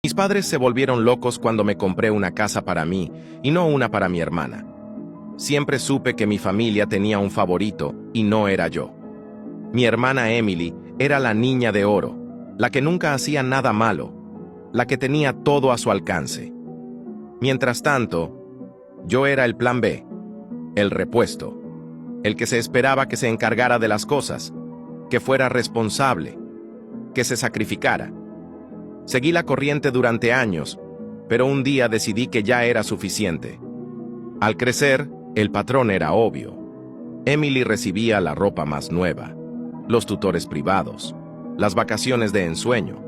Mis padres se volvieron locos cuando me compré una casa para mí y no una para mi hermana. Siempre supe que mi familia tenía un favorito y no era yo. Mi hermana Emily era la niña de oro, la que nunca hacía nada malo, la que tenía todo a su alcance. Mientras tanto, yo era el plan B, el repuesto, el que se esperaba que se encargara de las cosas, que fuera responsable, que se sacrificara. Seguí la corriente durante años, pero un día decidí que ya era suficiente. Al crecer, el patrón era obvio. Emily recibía la ropa más nueva, los tutores privados, las vacaciones de ensueño.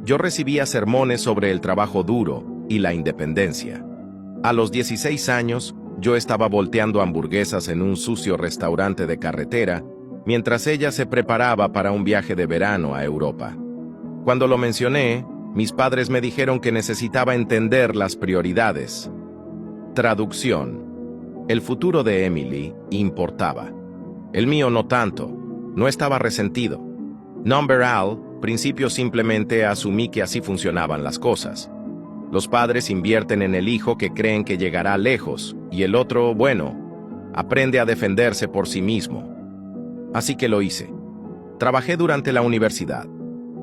Yo recibía sermones sobre el trabajo duro y la independencia. A los 16 años, yo estaba volteando hamburguesas en un sucio restaurante de carretera, mientras ella se preparaba para un viaje de verano a Europa. Cuando lo mencioné, mis padres me dijeron que necesitaba entender las prioridades. Traducción. El futuro de Emily importaba. El mío no tanto. No estaba resentido. Number al principio simplemente asumí que así funcionaban las cosas. Los padres invierten en el hijo que creen que llegará lejos, y el otro, bueno, aprende a defenderse por sí mismo. Así que lo hice. Trabajé durante la universidad.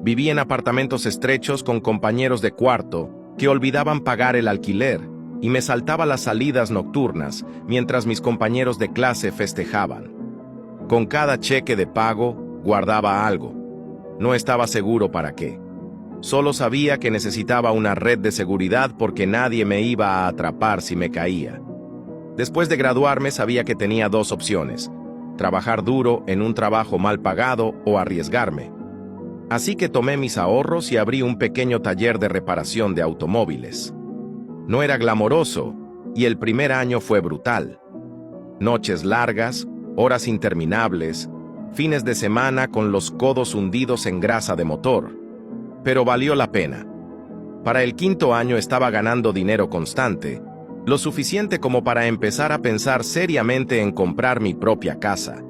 Viví en apartamentos estrechos con compañeros de cuarto que olvidaban pagar el alquiler y me saltaba las salidas nocturnas mientras mis compañeros de clase festejaban. Con cada cheque de pago, guardaba algo. No estaba seguro para qué. Solo sabía que necesitaba una red de seguridad porque nadie me iba a atrapar si me caía. Después de graduarme sabía que tenía dos opciones: trabajar duro en un trabajo mal pagado o arriesgarme. Así que tomé mis ahorros y abrí un pequeño taller de reparación de automóviles. No era glamoroso, y el primer año fue brutal. Noches largas, horas interminables, fines de semana con los codos hundidos en grasa de motor. Pero valió la pena. Para el quinto año estaba ganando dinero constante, lo suficiente como para empezar a pensar seriamente en comprar mi propia casa.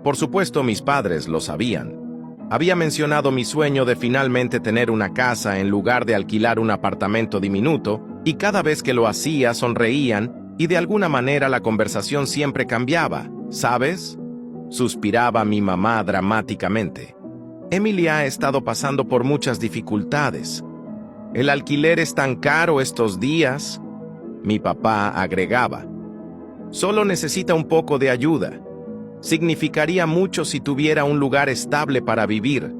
Por supuesto, mis padres lo sabían. Había mencionado mi sueño de finalmente tener una casa en lugar de alquilar un apartamento diminuto, y cada vez que lo hacía sonreían, y de alguna manera la conversación siempre cambiaba, ¿sabes? Suspiraba mi mamá dramáticamente. Emily ha estado pasando por muchas dificultades. El alquiler es tan caro estos días, mi papá agregaba. Solo necesita un poco de ayuda. Significaría mucho si tuviera un lugar estable para vivir.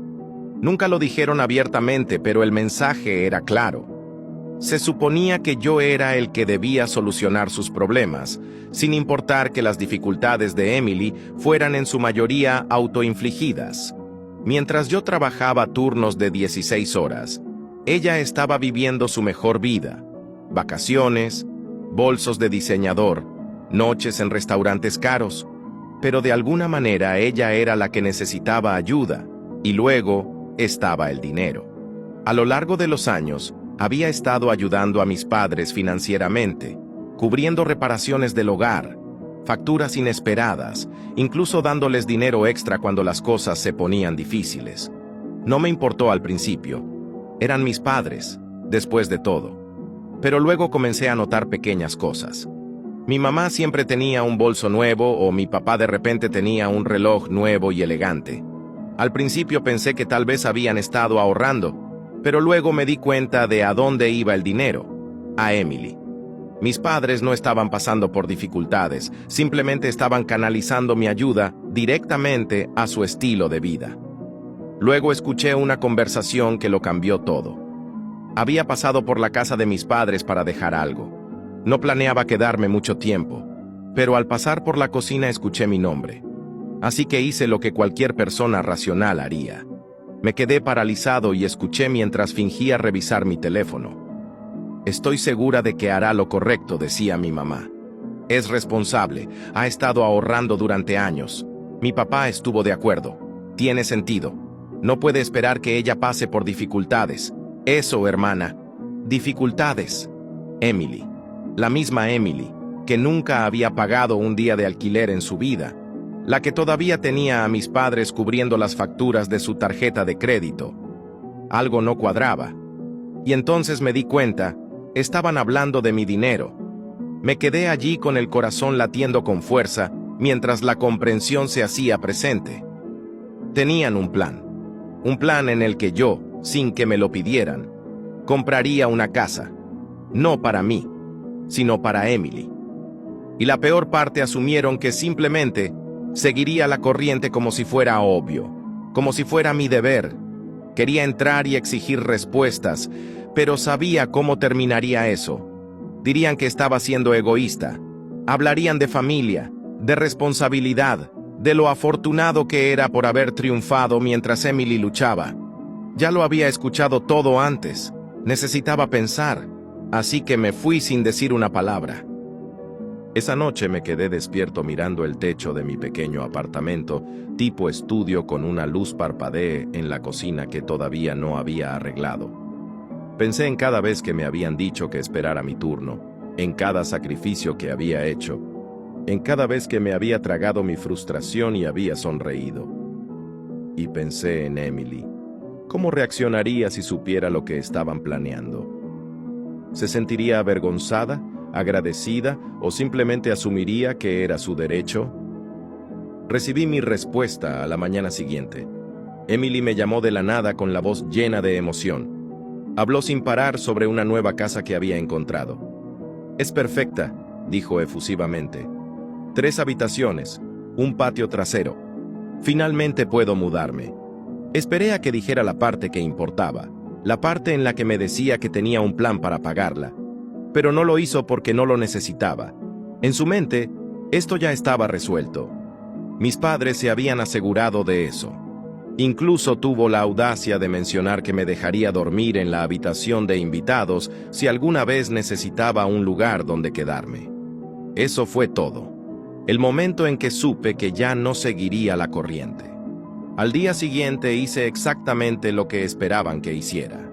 Nunca lo dijeron abiertamente, pero el mensaje era claro. Se suponía que yo era el que debía solucionar sus problemas, sin importar que las dificultades de Emily fueran en su mayoría autoinfligidas. Mientras yo trabajaba turnos de 16 horas, ella estaba viviendo su mejor vida. Vacaciones, bolsos de diseñador, noches en restaurantes caros. Pero de alguna manera ella era la que necesitaba ayuda, y luego estaba el dinero. A lo largo de los años, había estado ayudando a mis padres financieramente, cubriendo reparaciones del hogar, facturas inesperadas, incluso dándoles dinero extra cuando las cosas se ponían difíciles. No me importó al principio. Eran mis padres, después de todo. Pero luego comencé a notar pequeñas cosas. Mi mamá siempre tenía un bolso nuevo o mi papá de repente tenía un reloj nuevo y elegante. Al principio pensé que tal vez habían estado ahorrando, pero luego me di cuenta de a dónde iba el dinero: a Emily. Mis padres no estaban pasando por dificultades, simplemente estaban canalizando mi ayuda directamente a su estilo de vida. Luego escuché una conversación que lo cambió todo. Había pasado por la casa de mis padres para dejar algo. No planeaba quedarme mucho tiempo, pero al pasar por la cocina escuché mi nombre. Así que hice lo que cualquier persona racional haría. Me quedé paralizado y escuché mientras fingía revisar mi teléfono. Estoy segura de que hará lo correcto, decía mi mamá. Es responsable, ha estado ahorrando durante años. Mi papá estuvo de acuerdo. Tiene sentido. No puede esperar que ella pase por dificultades. Eso, hermana. Dificultades. Emily. La misma Emily, que nunca había pagado un día de alquiler en su vida, la que todavía tenía a mis padres cubriendo las facturas de su tarjeta de crédito. Algo no cuadraba. Y entonces me di cuenta, estaban hablando de mi dinero. Me quedé allí con el corazón latiendo con fuerza, mientras la comprensión se hacía presente. Tenían un plan en el que yo, sin que me lo pidieran, compraría una casa, no para mí, sino para Emily. Y la peor parte asumieron que simplemente seguiría la corriente como si fuera obvio, como si fuera mi deber. Quería entrar y exigir respuestas, pero sabía cómo terminaría eso. Dirían que estaba siendo egoísta. Hablarían de familia, de responsabilidad, de lo afortunado que era por haber triunfado mientras Emily luchaba. Ya lo había escuchado todo antes. Necesitaba pensar, así que me fui sin decir una palabra. Esa noche me quedé despierto mirando el techo de mi pequeño apartamento, tipo estudio con una luz parpadee en la cocina que todavía no había arreglado. Pensé en cada vez que me habían dicho que esperara mi turno, en cada sacrificio que había hecho, en cada vez que me había tragado mi frustración y había sonreído. Y pensé en Emily. ¿Cómo reaccionaría si supiera lo que estaban planeando? ¿Se sentiría avergonzada, agradecida o simplemente asumiría que era su derecho? Recibí mi respuesta a la mañana siguiente. Emily me llamó de la nada con la voz llena de emoción. Habló sin parar sobre una nueva casa que había encontrado. «Es perfecta», dijo efusivamente. 3 habitaciones, un patio trasero. Finalmente puedo mudarme. Esperé a que dijera la parte que importaba, la parte en la que me decía que tenía un plan para pagarla. Pero no lo hizo porque no lo necesitaba. En su mente, esto ya estaba resuelto. Mis padres se habían asegurado de eso. Incluso tuvo la audacia de mencionar que me dejaría dormir en la habitación de invitados si alguna vez necesitaba un lugar donde quedarme. Eso fue todo. El momento en que supe que ya no seguiría la corriente. Al día siguiente hice exactamente lo que esperaban que hiciera.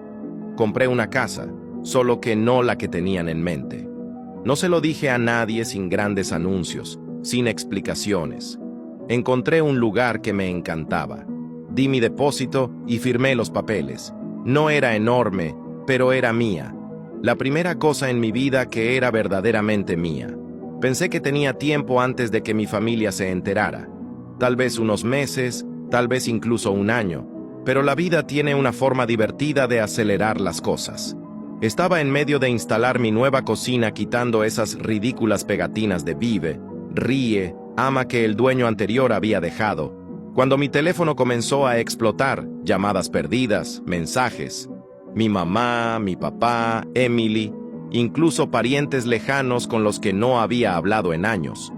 Compré una casa, solo que no la que tenían en mente. No se lo dije a nadie sin grandes anuncios, sin explicaciones. Encontré un lugar que me encantaba. Di mi depósito y firmé los papeles. No era enorme, pero era mía. La primera cosa en mi vida que era verdaderamente mía. Pensé que tenía tiempo antes de que mi familia se enterara. Tal vez unos meses, tal vez incluso un año. Pero la vida tiene una forma divertida de acelerar las cosas. Estaba en medio de instalar mi nueva cocina quitando esas ridículas pegatinas de Vive, Ríe, Ama que el dueño anterior había dejado, cuando mi teléfono comenzó a explotar, llamadas perdidas, mensajes. Mi mamá, mi papá, Emily, incluso parientes lejanos con los que no había hablado en años.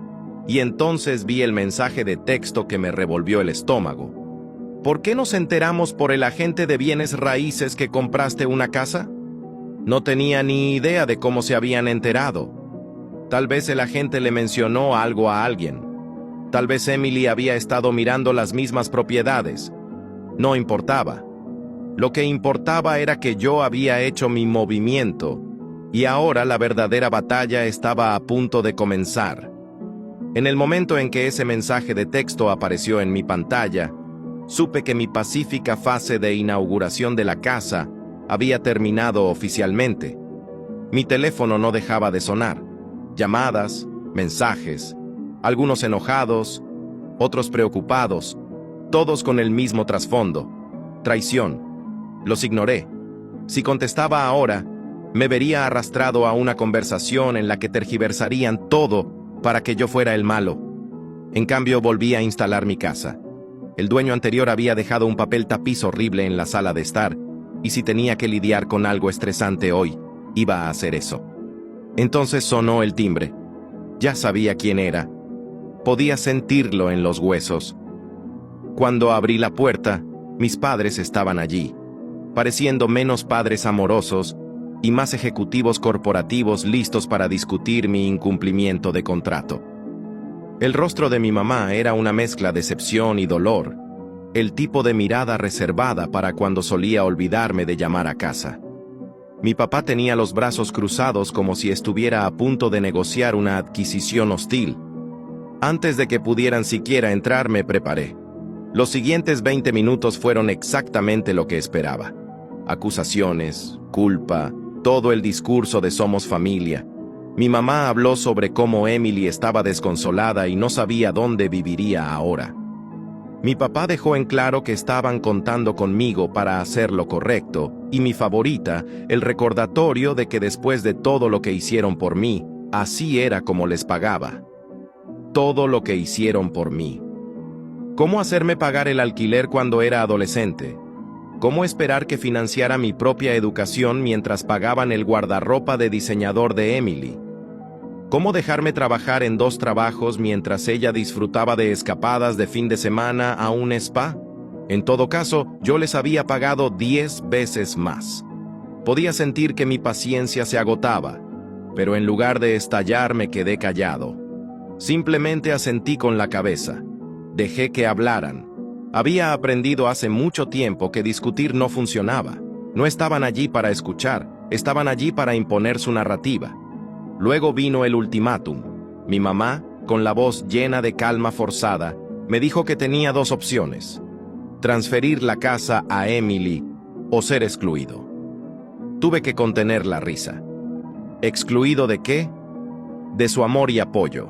Y entonces vi el mensaje de texto que me revolvió el estómago. ¿Por qué nos enteramos por el agente de bienes raíces que compraste una casa? No tenía ni idea de cómo se habían enterado. Tal vez el agente le mencionó algo a alguien. Tal vez Emily había estado mirando las mismas propiedades. No importaba. Lo que importaba era que yo había hecho mi movimiento, y ahora la verdadera batalla estaba a punto de comenzar. En el momento en que ese mensaje de texto apareció en mi pantalla, supe que mi pacífica fase de inauguración de la casa había terminado oficialmente. Mi teléfono no dejaba de sonar. Llamadas, mensajes, algunos enojados, otros preocupados, todos con el mismo trasfondo: traición. Los ignoré. Si contestaba ahora, me vería arrastrado a una conversación en la que tergiversarían todo para que yo fuera el malo. En cambio, volví a instalar mi casa. El dueño anterior había dejado un papel tapiz horrible en la sala de estar, y si tenía que lidiar con algo estresante hoy, iba a hacer eso. Entonces sonó el timbre. Ya sabía quién era. Podía sentirlo en los huesos. Cuando abrí la puerta, mis padres estaban allí, pareciendo menos padres amorosos y más ejecutivos corporativos listos para discutir mi incumplimiento de contrato. El rostro de mi mamá era una mezcla de decepción y dolor, el tipo de mirada reservada para cuando solía olvidarme de llamar a casa. Mi papá tenía los brazos cruzados como si estuviera a punto de negociar una adquisición hostil. Antes de que pudieran siquiera entrar, me preparé. Los siguientes 20 minutos fueron exactamente lo que esperaba. Acusaciones, culpa, todo el discurso de somos familia. Mi mamá habló sobre cómo Emily estaba desconsolada y no sabía dónde viviría ahora. Mi papá dejó en claro que estaban contando conmigo para hacer lo correcto, y mi favorita, el recordatorio de que después de todo lo que hicieron por mí, así era como les pagaba. Todo lo que hicieron por mí. ¿Cómo hacerme pagar el alquiler cuando era adolescente? ¿Cómo esperar que financiara mi propia educación mientras pagaban el guardarropa de diseñador de Emily? ¿Cómo dejarme trabajar en 2 trabajos mientras ella disfrutaba de escapadas de fin de semana a un spa? En todo caso, yo les había pagado 10 veces más. Podía sentir que mi paciencia se agotaba, pero en lugar de estallar me quedé callado. Simplemente asentí con la cabeza. Dejé que hablaran. Había aprendido hace mucho tiempo que discutir no funcionaba. No estaban allí para escuchar, estaban allí para imponer su narrativa. Luego vino el ultimátum. Mi mamá, con la voz llena de calma forzada, me dijo que tenía 2 opciones: transferir la casa a Emily o ser excluido. Tuve que contener la risa. ¿Excluido de qué? De su amor y apoyo.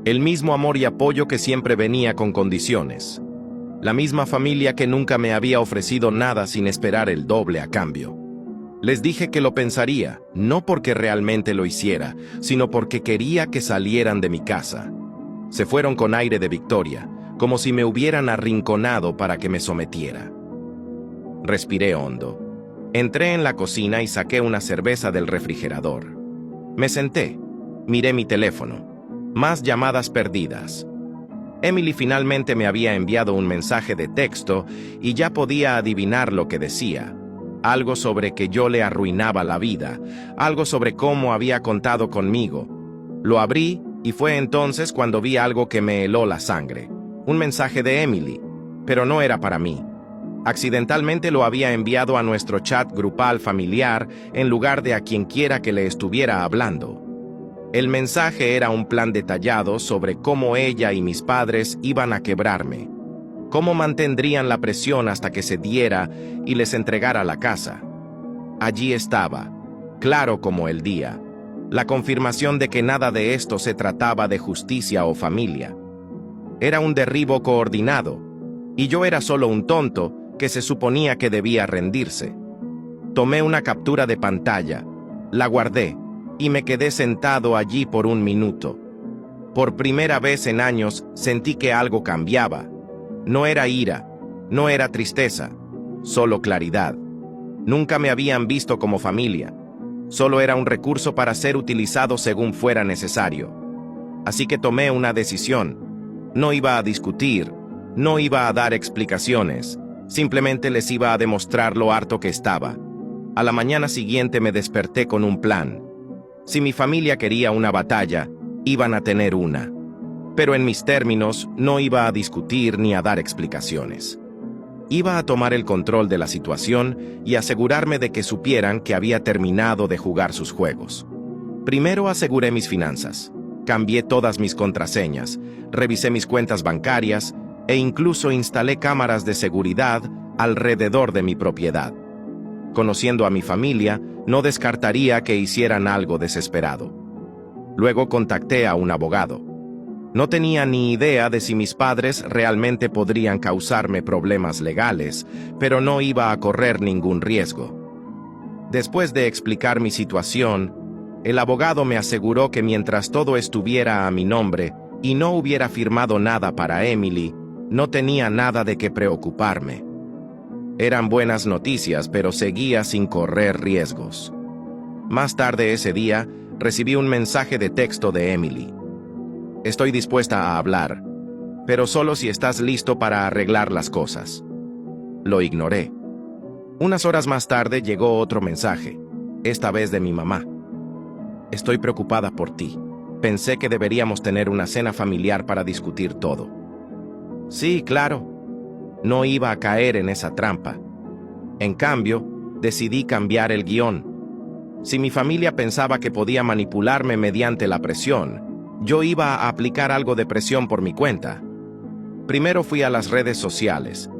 El mismo amor y apoyo que siempre venía con condiciones. La misma familia que nunca me había ofrecido nada sin esperar el doble a cambio. Les dije que lo pensaría, no porque realmente lo hiciera, sino porque quería que salieran de mi casa. Se fueron con aire de victoria, como si me hubieran arrinconado para que me sometiera. Respiré hondo. Entré en la cocina y saqué una cerveza del refrigerador. Me senté, miré mi teléfono. Más llamadas perdidas. Emily finalmente me había enviado un mensaje de texto y ya podía adivinar lo que decía. Algo sobre que yo le arruinaba la vida, algo sobre cómo había contado conmigo. Lo abrí y fue entonces cuando vi algo que me heló la sangre. Un mensaje de Emily, pero no era para mí. Accidentalmente lo había enviado a nuestro chat grupal familiar en lugar de a quien quiera que le estuviera hablando. El mensaje era un plan detallado sobre cómo ella y mis padres iban a quebrarme. Cómo mantendrían la presión hasta que se diera y les entregara la casa. Allí estaba, claro como el día, la confirmación de que nada de esto se trataba de justicia o familia. Era un derribo coordinado, y yo era solo un tonto que se suponía que debía rendirse. Tomé una captura de pantalla, la guardé, y me quedé sentado allí por 1 minuto. Por primera vez en años sentí que algo cambiaba. No era ira, no era tristeza, solo claridad. Nunca me habían visto como familia. Solo era un recurso para ser utilizado según fuera necesario. Así que tomé una decisión. No iba a discutir, no iba a dar explicaciones. Simplemente les iba a demostrar lo harto que estaba. A la mañana siguiente me desperté con un plan. Si mi familia quería una batalla, iban a tener una. Pero en mis términos, no iba a discutir ni a dar explicaciones. Iba a tomar el control de la situación y asegurarme de que supieran que había terminado de jugar sus juegos. Primero aseguré mis finanzas. Cambié todas mis contraseñas, revisé mis cuentas bancarias e incluso instalé cámaras de seguridad alrededor de mi propiedad. Conociendo a mi familia, no descartaría que hicieran algo desesperado. Luego contacté a un abogado. No tenía ni idea de si mis padres realmente podrían causarme problemas legales, pero no iba a correr ningún riesgo. Después de explicar mi situación, el abogado me aseguró que mientras todo estuviera a mi nombre y no hubiera firmado nada para Emily, no tenía nada de qué preocuparme. Eran buenas noticias, pero seguía sin correr riesgos. Más tarde ese día, recibí un mensaje de texto de Emily. Estoy dispuesta a hablar, pero solo si estás listo para arreglar las cosas. Lo ignoré. Unas horas más tarde llegó otro mensaje, esta vez de mi mamá. Estoy preocupada por ti. Pensé que deberíamos tener una cena familiar para discutir todo. Sí, claro. No iba a caer en esa trampa. En cambio, decidí cambiar el guión. Si mi familia pensaba que podía manipularme mediante la presión, yo iba a aplicar algo de presión por mi cuenta. Primero fui a las redes sociales.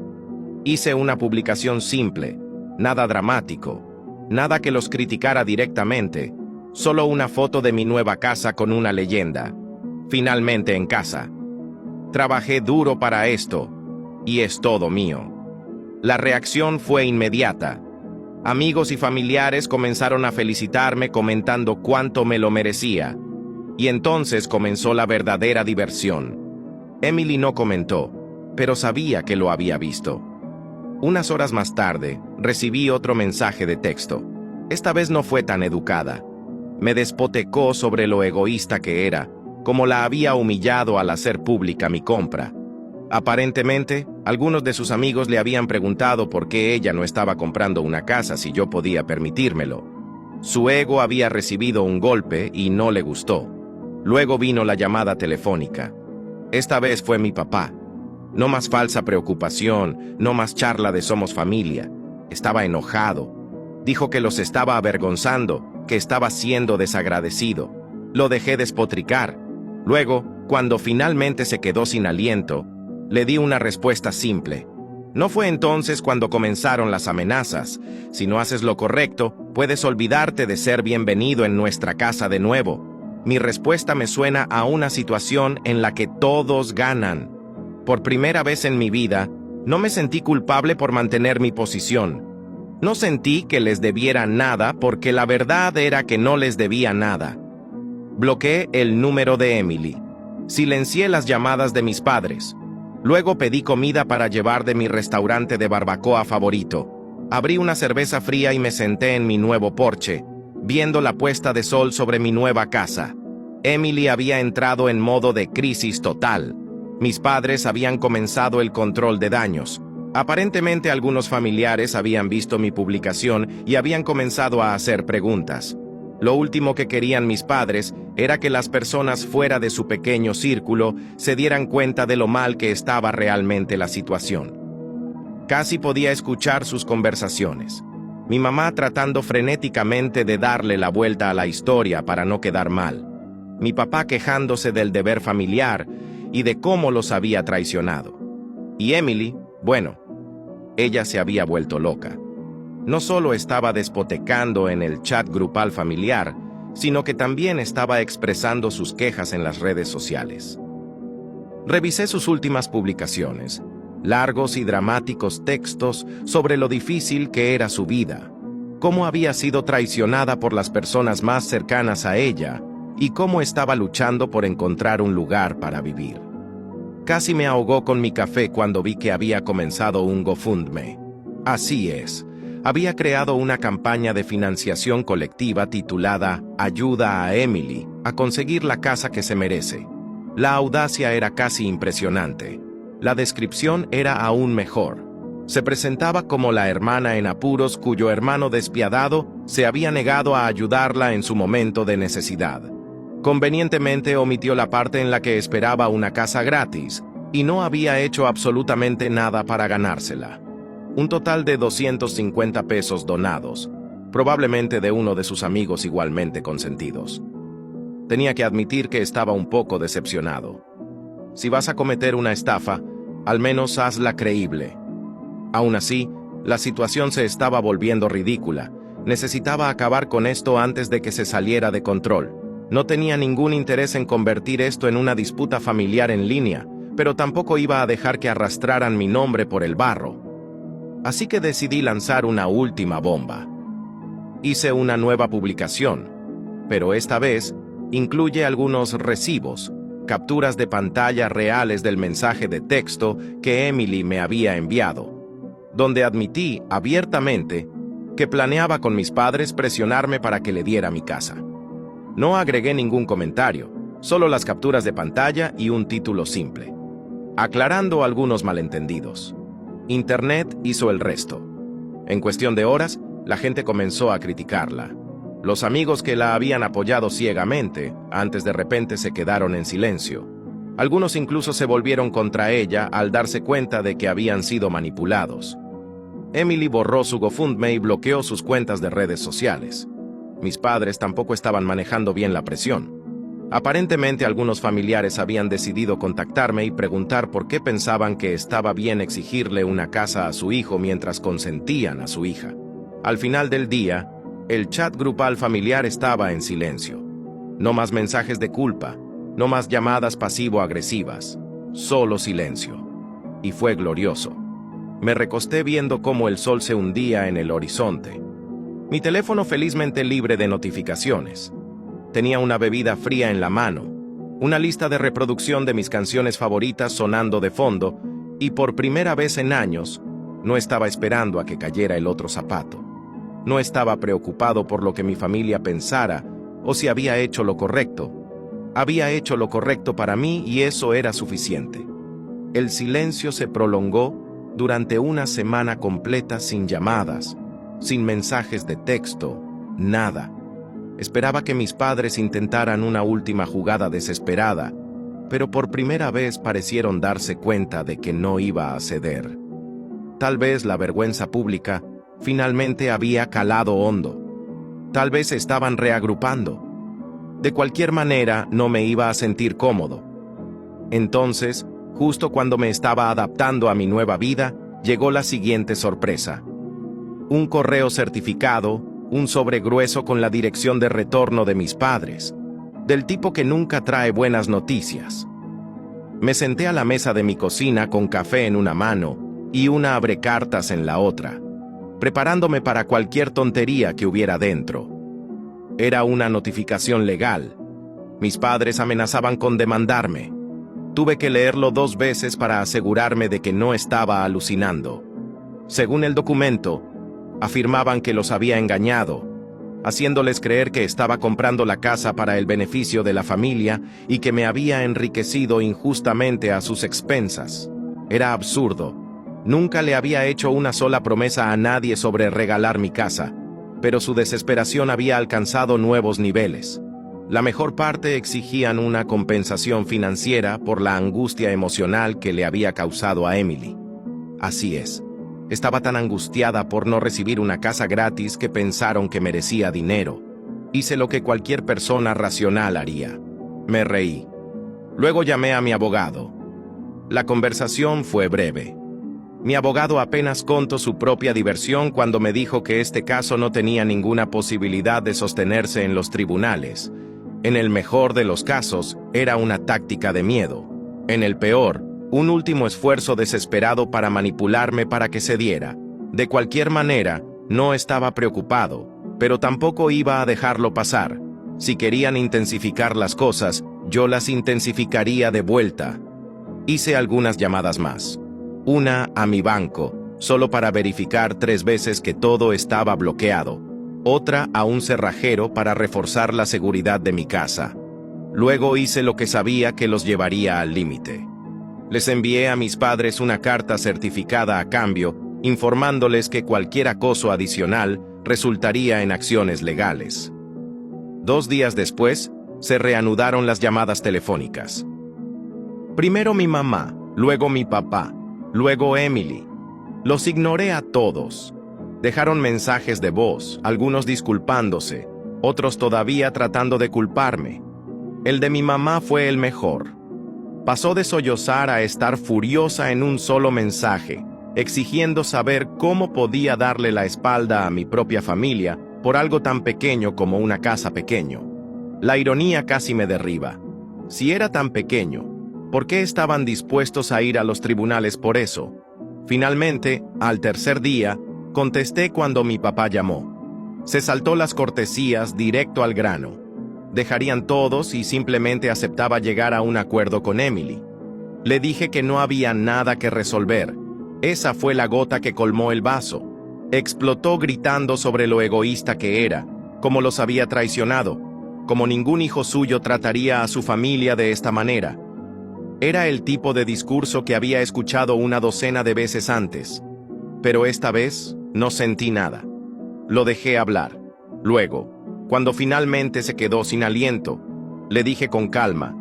Hice una publicación simple. Nada dramático, nada que los criticara directamente, solo una foto de mi nueva casa con una leyenda. Finalmente en casa. Trabajé duro para esto, y es todo mío. La reacción fue inmediata. Amigos y familiares comenzaron a felicitarme comentando cuánto me lo merecía. Y entonces comenzó la verdadera diversión. Emily no comentó, pero sabía que lo había visto. Unas horas más tarde, recibí otro mensaje de texto. Esta vez no fue tan educada. Me despotecó sobre lo egoísta que era, como la había humillado al hacer pública mi compra. Aparentemente, algunos de sus amigos le habían preguntado por qué ella no estaba comprando una casa si yo podía permitírmelo. Su ego había recibido un golpe y no le gustó. Luego vino la llamada telefónica. Esta vez fue mi papá. No más falsa preocupación, no más charla de somos familia. Estaba enojado. Dijo que los estaba avergonzando, que estaba siendo desagradecido. Lo dejé despotricar. Luego, cuando finalmente se quedó sin aliento, le di una respuesta simple. No fue entonces cuando comenzaron las amenazas. Si no haces lo correcto, puedes olvidarte de ser bienvenido en nuestra casa de nuevo. Mi respuesta me suena a una situación en la que todos ganan. Por primera vez en mi vida, no me sentí culpable por mantener mi posición. No sentí que les debiera nada porque la verdad era que no les debía nada. Bloqueé el número de Emily. Silencié las llamadas de mis padres. Luego pedí comida para llevar de mi restaurante de barbacoa favorito. Abrí una cerveza fría y me senté en mi nuevo porche, viendo la puesta de sol sobre mi nueva casa. Emily había entrado en modo de crisis total. Mis padres habían comenzado el control de daños. Aparentemente algunos familiares habían visto mi publicación y habían comenzado a hacer preguntas. Lo último que querían mis padres era que las personas fuera de su pequeño círculo se dieran cuenta de lo mal que estaba realmente la situación. Casi podía escuchar sus conversaciones. Mi mamá tratando frenéticamente de darle la vuelta a la historia para no quedar mal. Mi papá quejándose del deber familiar y de cómo los había traicionado. Y Emily, bueno, ella se había vuelto loca. No solo estaba despotecando en el chat grupal familiar, sino que también estaba expresando sus quejas en las redes sociales. Revisé sus últimas publicaciones, largos y dramáticos textos sobre lo difícil que era su vida, cómo había sido traicionada por las personas más cercanas a ella y cómo estaba luchando por encontrar un lugar para vivir. Casi me ahogó con mi café cuando vi que había comenzado un GoFundMe. Así es. Había creado una campaña de financiación colectiva titulada Ayuda a Emily a conseguir la casa que se merece. La audacia era casi impresionante. La descripción era aún mejor. Se presentaba como la hermana en apuros cuyo hermano despiadado se había negado a ayudarla en su momento de necesidad. Convenientemente omitió la parte en la que esperaba una casa gratis y no había hecho absolutamente nada para ganársela. Un total de 250 pesos donados, probablemente de uno de sus amigos igualmente consentidos. Tenía que admitir que estaba un poco decepcionado. Si vas a cometer una estafa, al menos hazla creíble. Aún así, la situación se estaba volviendo ridícula. Necesitaba acabar con esto antes de que se saliera de control. No tenía ningún interés en convertir esto en una disputa familiar en línea, pero tampoco iba a dejar que arrastraran mi nombre por el barro. Así que decidí lanzar una última bomba. Hice una nueva publicación, pero esta vez incluye algunos recibos, capturas de pantalla reales del mensaje de texto que Emily me había enviado, donde admití abiertamente que planeaba con mis padres presionarme para que le diera mi casa. No agregué ningún comentario, solo las capturas de pantalla y un título simple, aclarando algunos malentendidos. Internet hizo el resto. En cuestión de horas, la gente comenzó a criticarla. Los amigos que la habían apoyado ciegamente, antes de repente se quedaron en silencio. Algunos incluso se volvieron contra ella al darse cuenta de que habían sido manipulados. Emily borró su GoFundMe y bloqueó sus cuentas de redes sociales. Mis padres tampoco estaban manejando bien la presión. Aparentemente algunos familiares habían decidido contactarme y preguntar por qué pensaban que estaba bien exigirle una casa a su hijo mientras consentían a su hija. Al final del día, el chat grupal familiar estaba en silencio. No más mensajes de culpa, no más llamadas pasivo-agresivas, solo silencio. Y fue glorioso. Me recosté viendo cómo el sol se hundía en el horizonte. Mi teléfono felizmente libre de notificaciones. Tenía una bebida fría en la mano, una lista de reproducción de mis canciones favoritas sonando de fondo, y por primera vez en años, no estaba esperando a que cayera el otro zapato. No estaba preocupado por lo que mi familia pensara o si había hecho lo correcto. Había hecho lo correcto para mí y eso era suficiente. El silencio se prolongó durante una semana completa sin llamadas, sin mensajes de texto, nada. Esperaba que mis padres intentaran una última jugada desesperada, pero por primera vez parecieron darse cuenta de que no iba a ceder. Tal vez la vergüenza pública finalmente había calado hondo. Tal vez estaban reagrupando. De cualquier manera, no me iba a sentir cómodo. Entonces, justo cuando me estaba adaptando a mi nueva vida, llegó la siguiente sorpresa. Un correo certificado, un sobre grueso con la dirección de retorno de mis padres, del tipo que nunca trae buenas noticias. Me senté a la mesa de mi cocina con café en una mano y una abrecartas en la otra, preparándome para cualquier tontería que hubiera dentro. Era una notificación legal. Mis padres amenazaban con demandarme. Tuve que leerlo 2 veces para asegurarme de que no estaba alucinando. Según el documento, afirmaban que los había engañado, haciéndoles creer que estaba comprando la casa para el beneficio de la familia y que me había enriquecido injustamente a sus expensas. Era absurdo. Nunca le había hecho una sola promesa a nadie sobre regalar mi casa, pero su desesperación había alcanzado nuevos niveles. La mejor parte exigían una compensación financiera por la angustia emocional que le había causado a Emily. Así es. Estaba tan angustiada por no recibir una casa gratis que pensaron que merecía dinero. Hice lo que cualquier persona racional haría. Me reí. Luego llamé a mi abogado. La conversación fue breve. Mi abogado apenas contó su propia diversión cuando me dijo que este caso no tenía ninguna posibilidad de sostenerse en los tribunales. En el mejor de los casos, era una táctica de miedo. En el peor, un último esfuerzo desesperado para manipularme para que cediera. De cualquier manera, no estaba preocupado, pero tampoco iba a dejarlo pasar. Si querían intensificar las cosas, yo las intensificaría de vuelta. Hice algunas llamadas más. Una a mi banco, solo para verificar 3 veces que todo estaba bloqueado. Otra a un cerrajero para reforzar la seguridad de mi casa. Luego hice lo que sabía que los llevaría al límite. Les envié a mis padres una carta certificada a cambio, informándoles que cualquier acoso adicional resultaría en acciones legales. 2 días después, se reanudaron las llamadas telefónicas. Primero mi mamá, luego mi papá, luego Emily. Los ignoré a todos. Dejaron mensajes de voz, algunos disculpándose, otros todavía tratando de culparme. El de mi mamá fue el mejor. Pasó de sollozar a estar furiosa en un solo mensaje, exigiendo saber cómo podía darle la espalda a mi propia familia por algo tan pequeño como una casa pequeño. La ironía casi me derriba. Si era tan pequeño, ¿por qué estaban dispuestos a ir a los tribunales por eso? Finalmente, al tercer día, contesté cuando mi papá llamó. Se saltó las cortesías directo al grano. Dejarían todos y simplemente aceptaba llegar a un acuerdo con Emily. Le dije que no había nada que resolver. Esa fue la gota que colmó el vaso. Explotó gritando sobre lo egoísta que era, como los había traicionado, como ningún hijo suyo trataría a su familia de esta manera. Era el tipo de discurso que había escuchado una docena de veces antes, pero esta vez no sentí nada. Lo dejé hablar. Luego, cuando finalmente se quedó sin aliento, le dije con calma: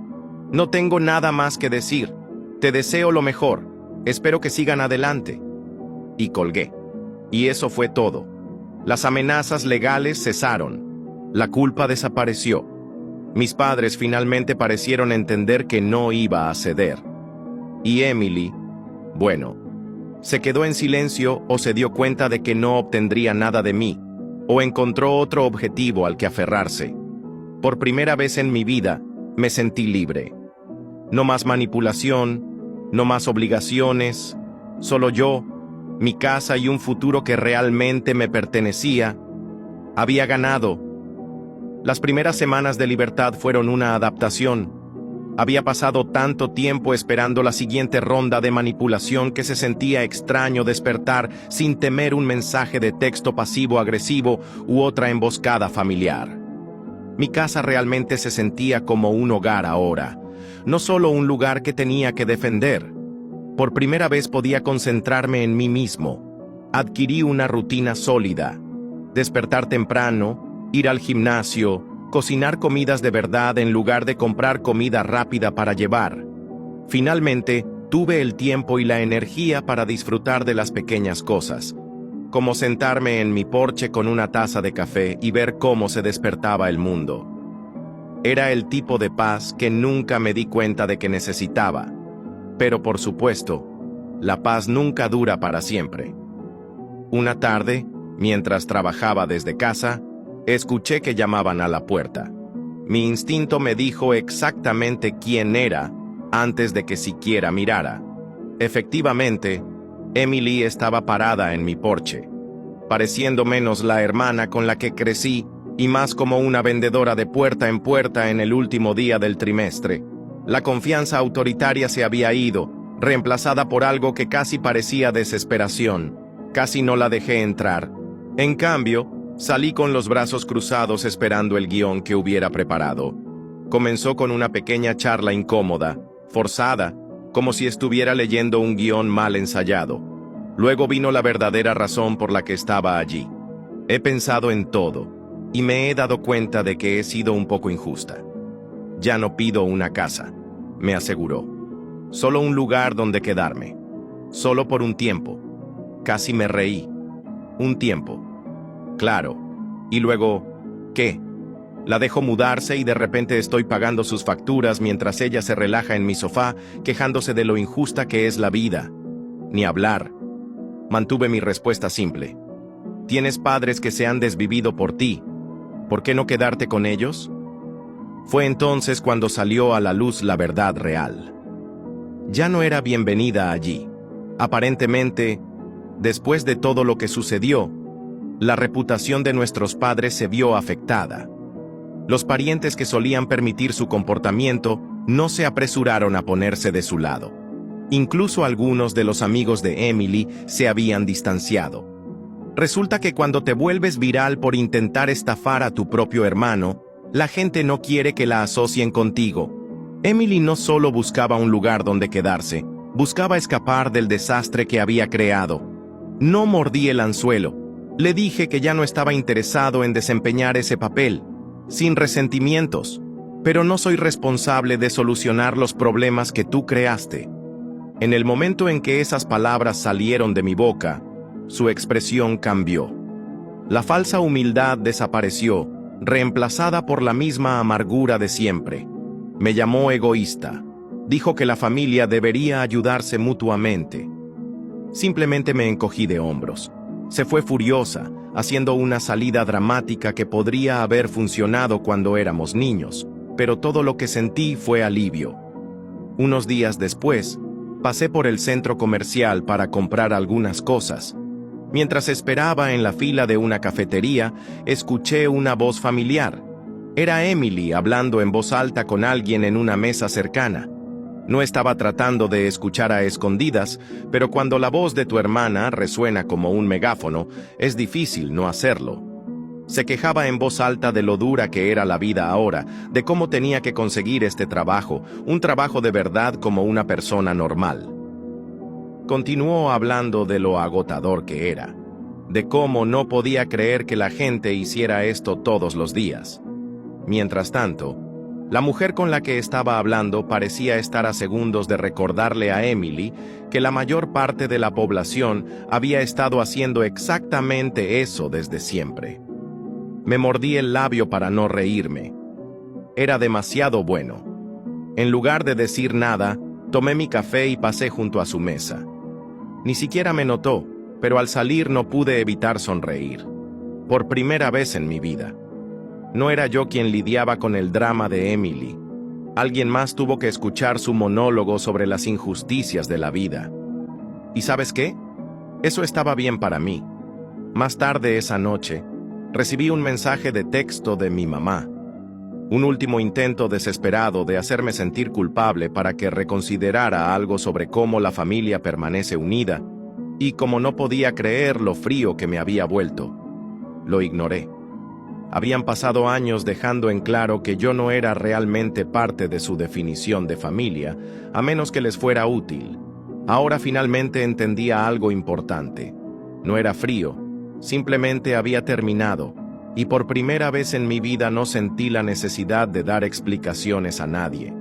«No tengo nada más que decir. Te deseo lo mejor. Espero que sigan adelante». Y colgué. Y eso fue todo. Las amenazas legales cesaron. La culpa desapareció. Mis padres finalmente parecieron entender que no iba a ceder. Y Emily, bueno, Se quedó en silencio o se dio cuenta de que no obtendría nada de mí, o encontró otro objetivo al que aferrarse. Por primera vez en mi vida, me sentí libre. No más manipulación, no más obligaciones, solo yo, mi casa y un futuro que realmente me pertenecía. Había ganado. Las primeras semanas de libertad fueron una adaptación. Había pasado tanto tiempo esperando la siguiente ronda de manipulación que se sentía extraño despertar sin temer un mensaje de texto pasivo-agresivo u otra emboscada familiar. Mi casa realmente se sentía como un hogar ahora, no solo un lugar que tenía que defender. Por primera vez podía concentrarme en mí mismo. Adquirí una rutina sólida: despertar temprano, ir al gimnasio, cocinar comidas de verdad en lugar de comprar comida rápida para llevar. Finalmente, tuve el tiempo y la energía para disfrutar de las pequeñas cosas, como sentarme en mi porche con una taza de café y ver cómo se despertaba el mundo. Era el tipo de paz que nunca me di cuenta de que necesitaba. Pero por supuesto, la paz nunca dura para siempre. Una tarde, mientras trabajaba desde casa, escuché que llamaban a la puerta. Mi instinto me dijo exactamente quién era antes de que siquiera mirara. Efectivamente, Emily estaba parada en mi porche, pareciendo menos la hermana con la que crecí y más como una vendedora de puerta en el último día del trimestre. La confianza autoritaria se había ido, reemplazada por algo que casi parecía desesperación. Casi no la dejé entrar. En cambio, salí con los brazos cruzados esperando el guión que hubiera preparado. Comenzó con una pequeña charla incómoda, forzada, como si estuviera leyendo un guión mal ensayado. Luego vino la verdadera razón por la que estaba allí. He pensado en todo, y me he dado cuenta de que he sido un poco injusta. Ya no pido una casa, me aseguró. Solo un lugar donde quedarme. Solo por un tiempo. Casi me reí. Un tiempo. Claro. Y luego, ¿qué? La dejo mudarse y de repente estoy pagando sus facturas mientras ella se relaja en mi sofá, quejándose de lo injusta que es la vida. Ni hablar. Mantuve mi respuesta simple. Tienes padres que se han desvivido por ti. ¿Por qué no quedarte con ellos? Fue entonces cuando salió a la luz la verdad real. Ya no era bienvenida allí. Aparentemente, después de todo lo que sucedió, la reputación de nuestros padres se vio afectada. Los parientes que solían permitir su comportamiento no se apresuraron a ponerse de su lado. Incluso algunos de los amigos de Emily se habían distanciado. Resulta que cuando te vuelves viral por intentar estafar a tu propio hermano, la gente no quiere que la asocien contigo. Emily no solo buscaba un lugar donde quedarse, buscaba escapar del desastre que había creado. No mordí el anzuelo. Le dije que ya no estaba interesado en desempeñar ese papel, sin resentimientos, pero no soy responsable de solucionar los problemas que tú creaste. En el momento en que esas palabras salieron de mi boca, su expresión cambió. La falsa humildad desapareció, reemplazada por la misma amargura de siempre. Me llamó egoísta. Dijo que la familia debería ayudarse mutuamente. Simplemente me encogí de hombros. Se fue furiosa, haciendo una salida dramática que podría haber funcionado cuando éramos niños, pero todo lo que sentí fue alivio. Unos días después, pasé por el centro comercial para comprar algunas cosas. Mientras esperaba en la fila de una cafetería, escuché una voz familiar. Era Emily hablando en voz alta con alguien en una mesa cercana. No estaba tratando de escuchar a escondidas, pero cuando la voz de tu hermana resuena como un megáfono, es difícil no hacerlo. Se quejaba en voz alta de lo dura que era la vida ahora, de cómo tenía que conseguir este trabajo, un trabajo de verdad como una persona normal. Continuó hablando de lo agotador que era, de cómo no podía creer que la gente hiciera esto todos los días. Mientras tanto, la mujer con la que estaba hablando parecía estar a segundos de recordarle a Emily que la mayor parte de la población había estado haciendo exactamente eso desde siempre. Me mordí el labio para no reírme. Era demasiado bueno. En lugar de decir nada, tomé mi café y pasé junto a su mesa. Ni siquiera me notó, pero al salir no pude evitar sonreír. Por primera vez en mi vida. No era yo quien lidiaba con el drama de Emily. Alguien más tuvo que escuchar su monólogo sobre las injusticias de la vida. ¿Y sabes qué? Eso estaba bien para mí. Más tarde esa noche, recibí un mensaje de texto de mi mamá. Un último intento desesperado de hacerme sentir culpable para que reconsiderara algo sobre cómo la familia permanece unida, y como no podía creer lo frío que me había vuelto, lo ignoré. Habían pasado años dejando en claro que yo no era realmente parte de su definición de familia, a menos que les fuera útil. Ahora finalmente entendía algo importante. No era frío, simplemente había terminado, y por primera vez en mi vida no sentí la necesidad de dar explicaciones a nadie.